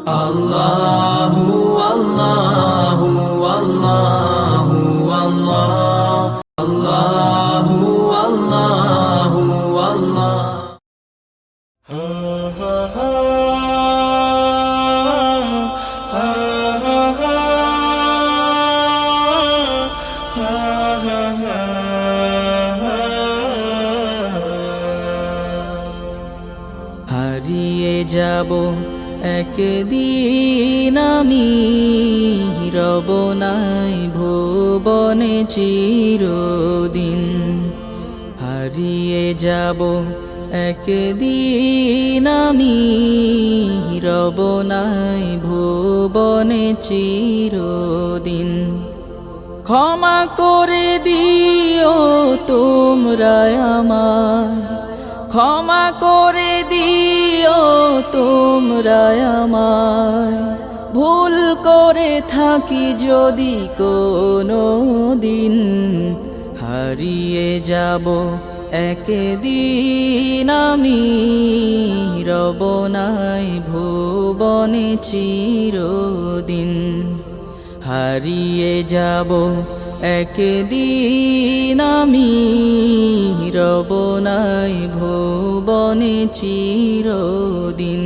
আল্লাহু আল্লাহু আল্লাহু আল্লাহ আল্লাহু আল্লাহু আল্লাহ। হারিয়ে যাব একদিন আমি, রব নাই ভুবনে চিরদিন। হারিয়ে যাব একদিন আমি, রব নাই ভুবনে চিরদিন। ক্ষমা করে দিও তোমরা আমায়, ক্ষমা করে দিও তোমরা আমায়। ভুল করে থাকি যদি কোনো দিন, হারিয়ে যাব একদিন আমি, রব নাই ভুবনে চিরদিন। হারিয়ে যাব একদিন আমি, রব নাই ভুবনে চিরদিন।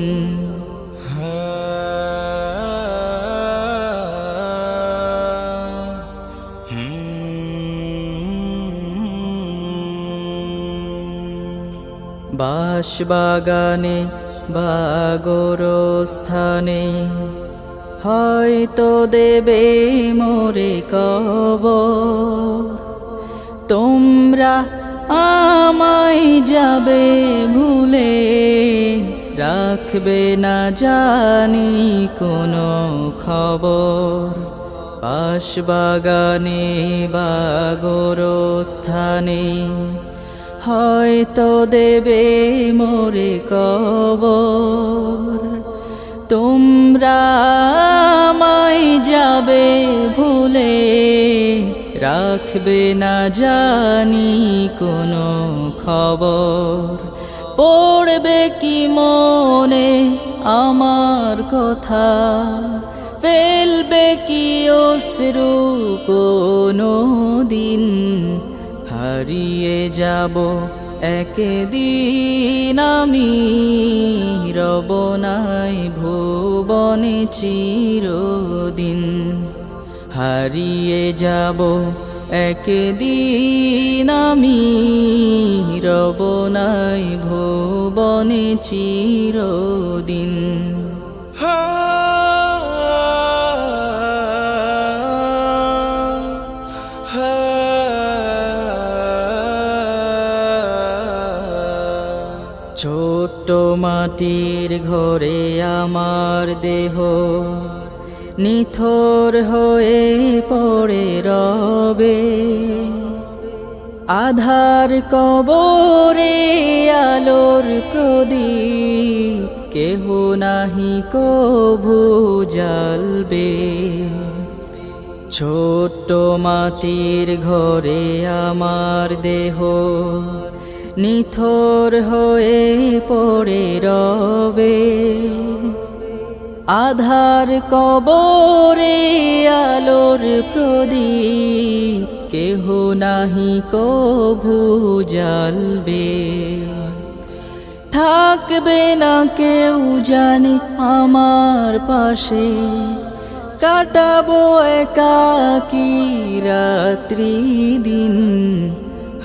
বাঁশবাগানে বা গোরস্থানে হয়তো দেবে মোরে কবর। তোমরা আমায় যাবে ভুলে, রাখবে না জানি কোনো খবর। বাঁশবাগানে বা গোরস্থানে হয়তো দেবে মোরে কবর। তোমরা আমায় যাবে ভুলে, রাখবে না জানি কোনো খবর। পড়বে কি মনে আমার কথা, ফেলবে কি অশ্রু কোনো দিন। হারিয়ে যাব একদিন আমি, রব নাই ভুবনে চিরদিন। হারিয়ে যাব একদিন আমি, রব নাই ভুবনে চিরদিন। ছোট্ট মাটির ঘরে আমার দেহ নিথর হয়ে পড়ে রবে। আধার কবরে আলোর প্রদীপ কেহ নাহি কভু জ্বালবে। ছোট্ট মাটির ঘরে আমার দেহ নিথর হয়ে পড়ে রবে। আধার কবরে আলোর প্রদীপ কেহ নাহি কভু জ্বালবে। থাকবে না কেউ জানে আমার পাশে, কাটাবো একাকী রাত্রি দিন।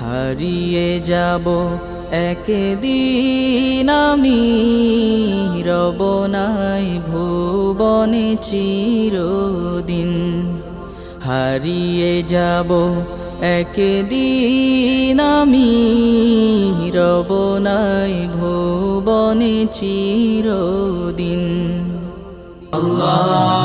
হারিয়ে যাব একদিন আমি, রব নাই ভুবনে চিরদিন। হারিয়ে যাব একদিন আমি, রব নাই ভুবনে চিরদিন। আল্লাহ